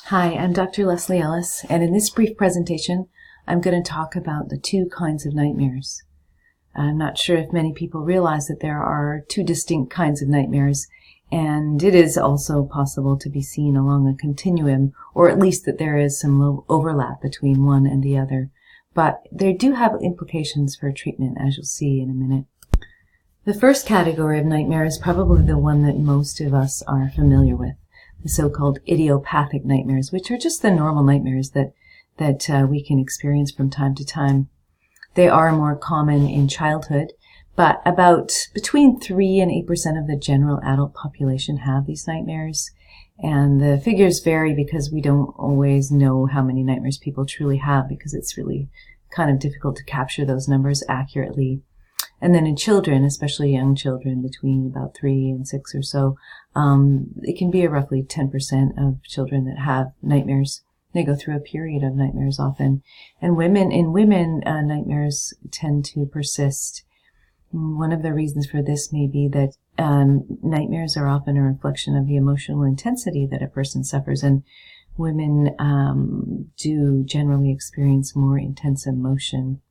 Hi, I'm Dr. Leslie Ellis, and in this brief presentation, I'm going to talk about the two kinds of nightmares. I'm not sure if many people realize that there are two distinct kinds of nightmares, and it is also possible to be seen along a continuum, or at least that there is some low overlap between one and the other. But they do have implications for treatment, as you'll see in a minute. The first category of nightmare is probably the one that most of us are familiar with, the so-called idiopathic nightmares, which are just the normal nightmares that we can experience from time to time. They are more common in childhood, but about between 3 and 8% of the general adult population have these nightmares. And the figures vary because we don't always know how many nightmares people truly have, because it's really kind of difficult to capture those numbers accurately. And then in children, especially young children between about 3 and 6 or so, it can be roughly 10% of children that have nightmares. They go through a period of nightmares often. And in women, nightmares tend to persist. One of the reasons for this may be that nightmares are often a reflection of the emotional intensity that a person suffers, and women do generally experience more intense emotion.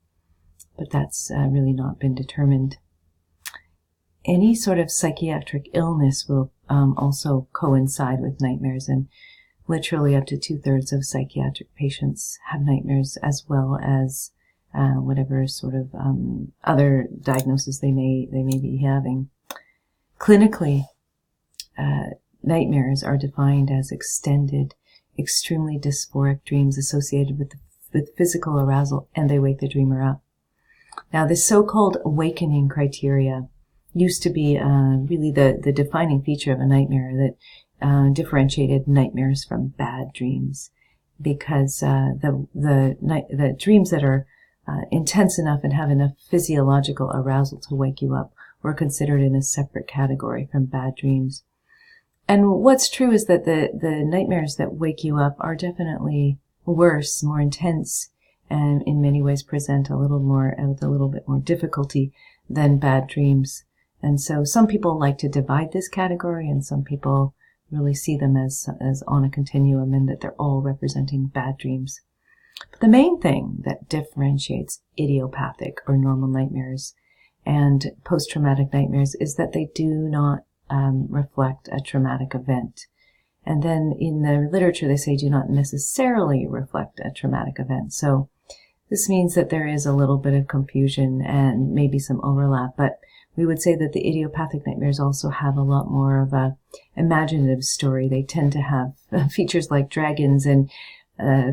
But that's really not been determined. Any sort of psychiatric illness will also coincide with nightmares, and literally up to 2/3 of psychiatric patients have nightmares, as well as whatever sort of other diagnosis they may be having. Clinically, nightmares are defined as extended, extremely dysphoric dreams associated with physical arousal, and they wake the dreamer up. Now, this so-called awakening criteria used to be really the defining feature of a nightmare that differentiated nightmares from bad dreams, because the dreams that are intense enough and have enough physiological arousal to wake you up were considered in a separate category from bad dreams. And what's true is that the nightmares that wake you up are definitely worse, more intense, and in many ways present with a little bit more difficulty than bad dreams. And so some people like to divide this category, and some people really see them as on a continuum, and that they're all representing bad dreams. But the main thing that differentiates idiopathic or normal nightmares and post-traumatic nightmares is that they do not reflect a traumatic event. And then in the literature, they say do not necessarily reflect a traumatic event. So this means that there is a little bit of confusion and maybe some overlap, but we would say that the idiopathic nightmares also have a lot more of a imaginative story. They tend to have features like dragons and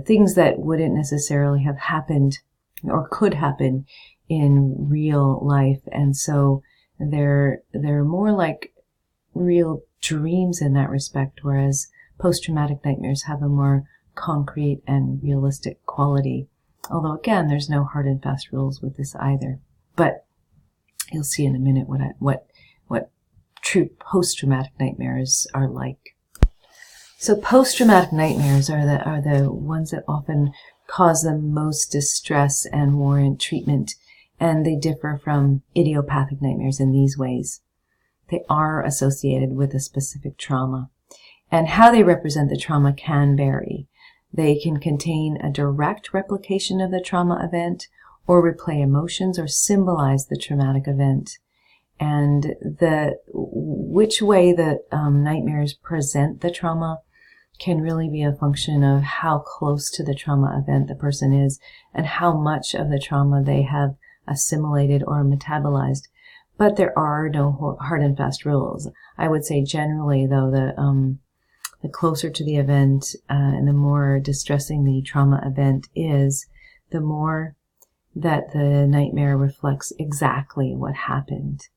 things that wouldn't necessarily have happened or could happen in real life. And so they're more like real dreams in that respect, whereas post-traumatic nightmares have a more concrete and realistic quality. Although, again, there's no hard and fast rules with this either. But you'll see in a minute what true post-traumatic nightmares are like. So post-traumatic nightmares are the ones that often cause the most distress and warrant treatment, and they differ from idiopathic nightmares in these ways. They are associated with a specific trauma, and how they represent the trauma can vary. They can contain a direct replication of the trauma event, or replay emotions, or symbolize the traumatic event. And which way the nightmares present the trauma can really be a function of how close to the trauma event the person is, and how much of the trauma they have assimilated or metabolized. But there are no hard and fast rules. I would say generally, though, the closer to the event and the more distressing the trauma event is, the more that the nightmare reflects exactly what happened.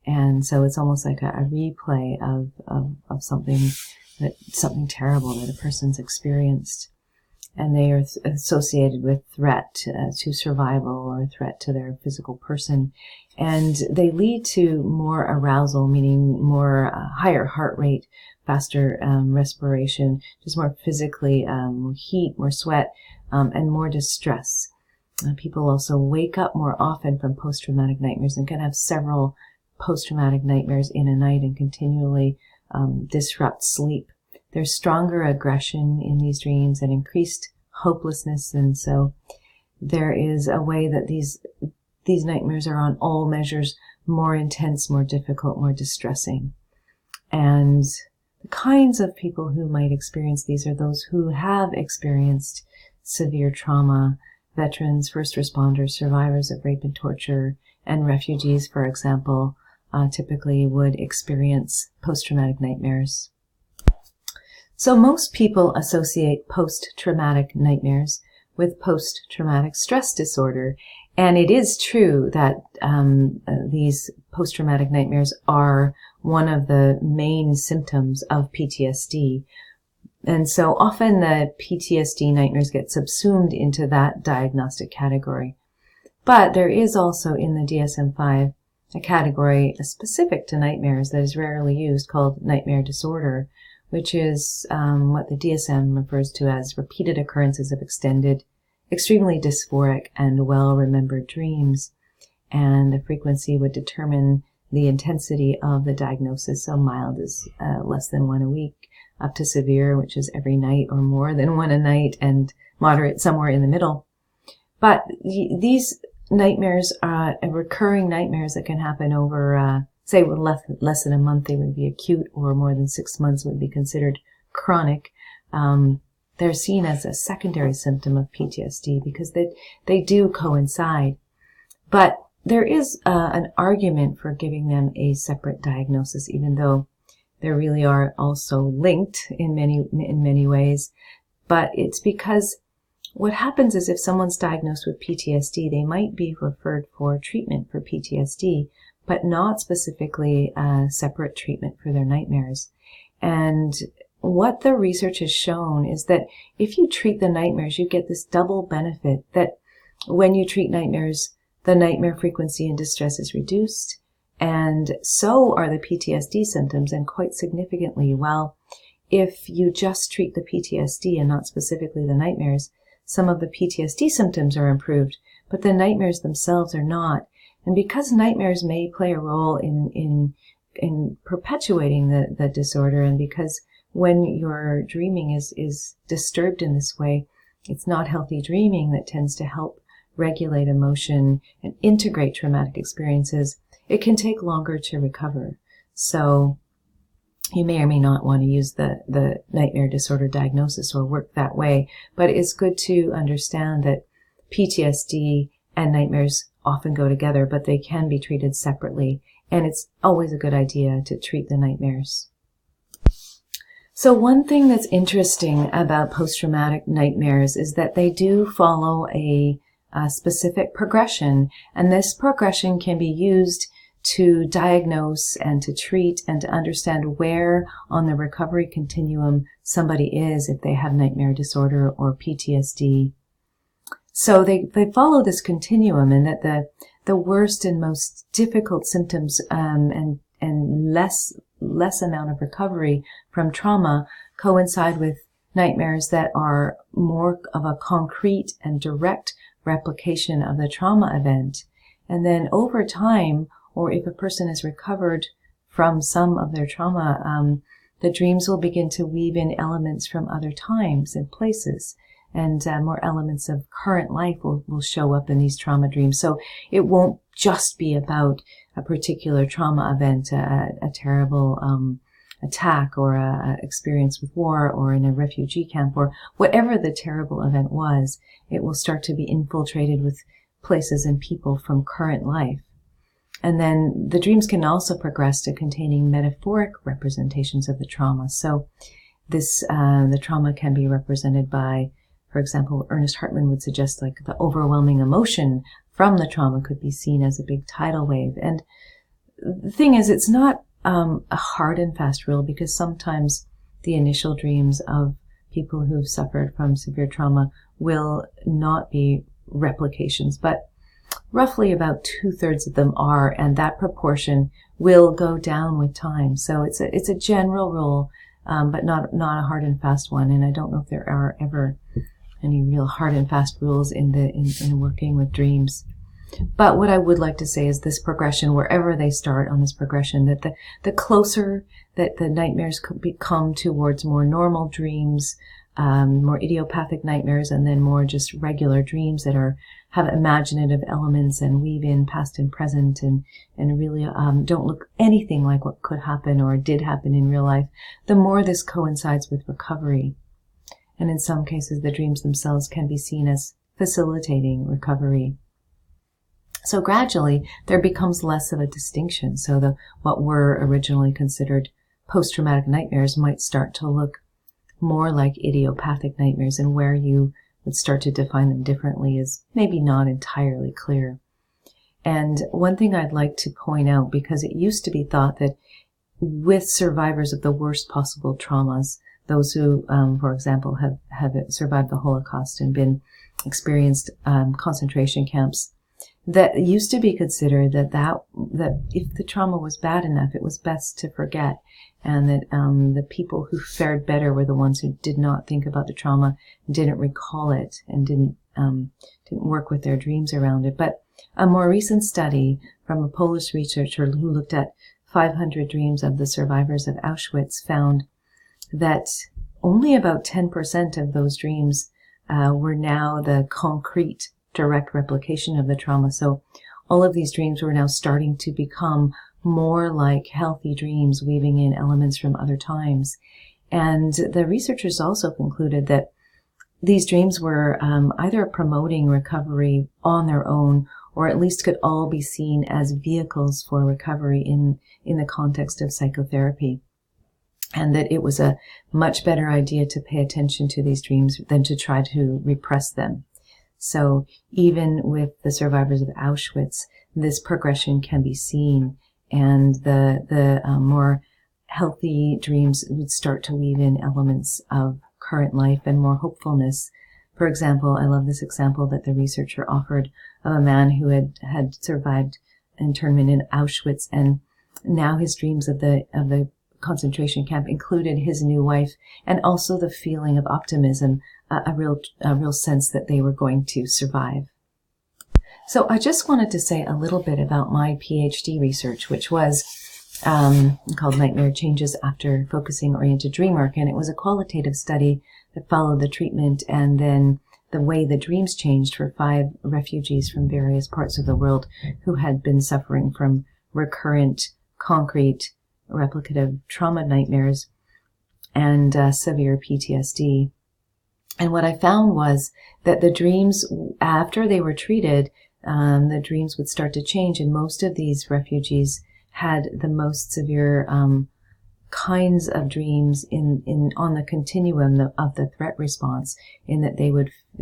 And so it's almost like a replay of something terrible that a person's experienced. And they are associated with threat to survival or threat to their physical person. And they lead to more arousal, meaning more higher heart rate, faster respiration, just more physically, more heat, more sweat, and more distress. People also wake up more often from post-traumatic nightmares and can have several post-traumatic nightmares in a night and continually disrupt sleep. There's stronger aggression in these dreams and increased hopelessness. And so there is a way that these nightmares are on all measures more intense, more difficult, more distressing. And the kinds of people who might experience these are those who have experienced severe trauma, veterans, first responders, survivors of rape and torture, and refugees, for example, typically would experience post-traumatic nightmares. So most people associate post-traumatic nightmares with post-traumatic stress disorder. And it is true that these post-traumatic nightmares are one of the main symptoms of PTSD. And so often the PTSD nightmares get subsumed into that diagnostic category. But there is also in the DSM-5 a category specific to nightmares that is rarely used called nightmare disorder, which is what the DSM refers to as repeated occurrences of extended, extremely dysphoric and well-remembered dreams. And the frequency would determine the intensity of the diagnosis. So mild is less than one a week, up to severe, which is every night or more than one a night, and moderate somewhere in the middle. But these nightmares, recurring nightmares that can happen over, say, less than a month, they would be acute, or more than 6 months would be considered chronic. They're seen as a secondary symptom of PTSD because they do coincide. But there is an argument for giving them a separate diagnosis, even though they really are also linked in many ways. But it's because what happens is if someone's diagnosed with PTSD, they might be referred for treatment for PTSD, but not specifically separate treatment for their nightmares. And what the research has shown is that if you treat the nightmares, you get this double benefit that when you treat nightmares, the nightmare frequency and distress is reduced, and so are the PTSD symptoms, and quite significantly. While if you just treat the PTSD and not specifically the nightmares, some of the PTSD symptoms are improved, but the nightmares themselves are not. And because nightmares may play a role in perpetuating the disorder, and because when your dreaming is disturbed in this way, it's not healthy dreaming that tends to help regulate emotion and integrate traumatic experiences, it can take longer to recover. So you may or may not want to use the nightmare disorder diagnosis or work that way, but it's good to understand that PTSD and nightmares often go together, but they can be treated separately, and it's always a good idea to treat the nightmares. So one thing that's interesting about post-traumatic nightmares is that they do follow a specific progression, and this progression can be used to diagnose and to treat and to understand where on the recovery continuum somebody is if they have nightmare disorder or PTSD. So they follow this continuum, and that the worst and most difficult symptoms and less amount of recovery from trauma coincide with nightmares that are more of a concrete and direct replication of the trauma event. And then over time, or if a person has recovered from some of their trauma, the dreams will begin to weave in elements from other times and places, and more elements of current life will show up in these trauma dreams. So it won't just be about a particular trauma event, a terrible attack, or a experience with war, or in a refugee camp, or whatever the terrible event was. It will start to be infiltrated with places and people from current life. And then the dreams can also progress to containing metaphoric representations of the trauma. So this, the trauma can be represented by, for example, Ernest Hartman would suggest, like, the overwhelming emotion from the trauma could be seen as a big tidal wave. And the thing is, it's not a hard and fast rule, because sometimes the initial dreams of people who've suffered from severe trauma will not be replications, but roughly about 2/3 of them are, and that proportion will go down with time. So it's a general rule, but not a hard and fast one. And I don't know if there are ever any real hard and fast rules in working with dreams. But what I would like to say is this progression, wherever they start on this progression, that the closer that the nightmares could become towards more normal dreams, more idiopathic nightmares, and then more just regular dreams that have imaginative elements and weave in past and present and really don't look anything like what could happen or did happen in real life, the more this coincides with recovery. And in some cases, the dreams themselves can be seen as facilitating recovery. So gradually, there becomes less of a distinction. So what were originally considered post-traumatic nightmares might start to look more like idiopathic nightmares, and where you would start to define them differently is maybe not entirely clear. And one thing I'd like to point out, because it used to be thought that with survivors of the worst possible traumas, those who, for example, have survived the Holocaust and experienced concentration camps, that used to be considered that if the trauma was bad enough, it was best to forget, and that the people who fared better were the ones who did not think about the trauma, didn't recall it, and didn't work with their dreams around it. But a more recent study from a Polish researcher who looked at 500 dreams of the survivors of Auschwitz found that only about 10% of those dreams were now the concrete direct replication of the trauma. So all of these dreams were now starting to become more like healthy dreams, weaving in elements from other times. And the researchers also concluded that these dreams were either promoting recovery on their own, or at least could all be seen as vehicles for recovery in the context of psychotherapy. And that it was a much better idea to pay attention to these dreams than to try to repress them. So even with the survivors of Auschwitz, this progression can be seen, and the more healthy dreams would start to weave in elements of current life and more hopefulness. For example, I love this example that the researcher offered of a man who had survived internment in Auschwitz, and now his dreams of the concentration camp included his new wife, and also the feeling of optimism, a real sense that they were going to survive. So I just wanted to say a little bit about my PhD research, which was called Nightmare Changes After Focusing Oriented Dream Work, and it was a qualitative study that followed the treatment and then the way the dreams changed for 5 refugees from various parts of the world who had been suffering from recurrent, concrete, replicative trauma nightmares and severe PTSD. And what I found was that the dreams, after they were treated, the dreams would start to change, and most of these refugees had the most severe kinds of dreams on the continuum of the threat response, in that they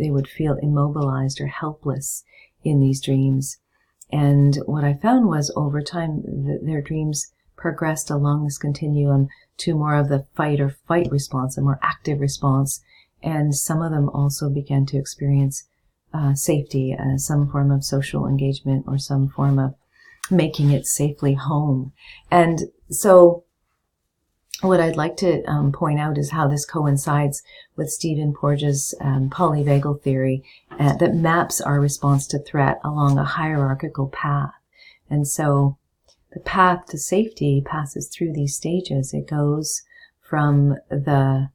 would feel immobilized or helpless in these dreams. And what I found was over time their dreams progressed along this continuum to more of the fight or flight response, a more active response, and some of them also began to experience safety, some form of social engagement, or some form of making it safely home. And so what I'd like to point out is how this coincides with Stephen Porges' polyvagal theory that maps our response to threat along a hierarchical path. And so the path to safety passes through these stages. It goes from the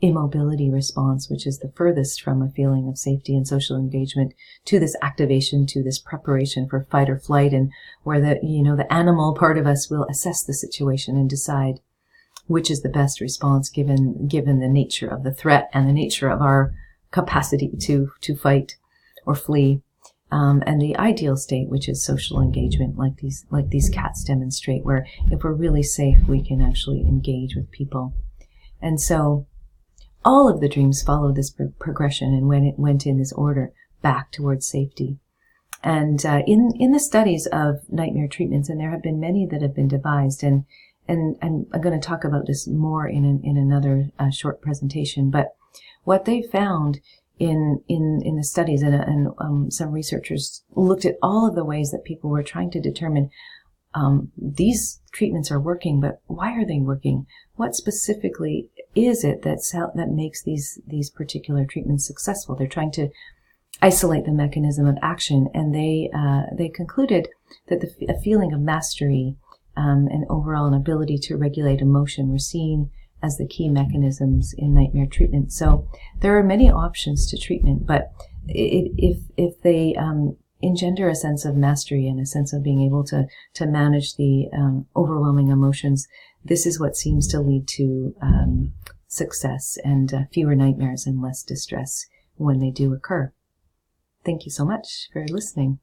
immobility response, which is the furthest from a feeling of safety and social engagement, to this activation, to this preparation for fight or flight, and where the animal part of us will assess the situation and decide which is the best response given the nature of the threat and the nature of our capacity to fight or flee. And the ideal state, which is social engagement, like these cats demonstrate, where if we're really safe, we can actually engage with people. And so all of the dreams followed this progression and went in this order back towards safety. And in the studies of nightmare treatments, and there have been many that have been devised, and I'm going to talk about this more in another short presentation, but what they found in the studies, and some researchers looked at all of the ways that people were trying to determine these treatments are working, but why are they working? What specifically is it that makes these particular treatments successful? They're trying to isolate the mechanism of action, and they concluded that a feeling of mastery and overall an ability to regulate emotion were seen as the key mechanisms in nightmare treatment. So there are many options to treatment, but if they engender a sense of mastery and a sense of being able to manage the overwhelming emotions, this is what seems to lead to success and fewer nightmares and less distress when they do occur. Thank you so much for listening.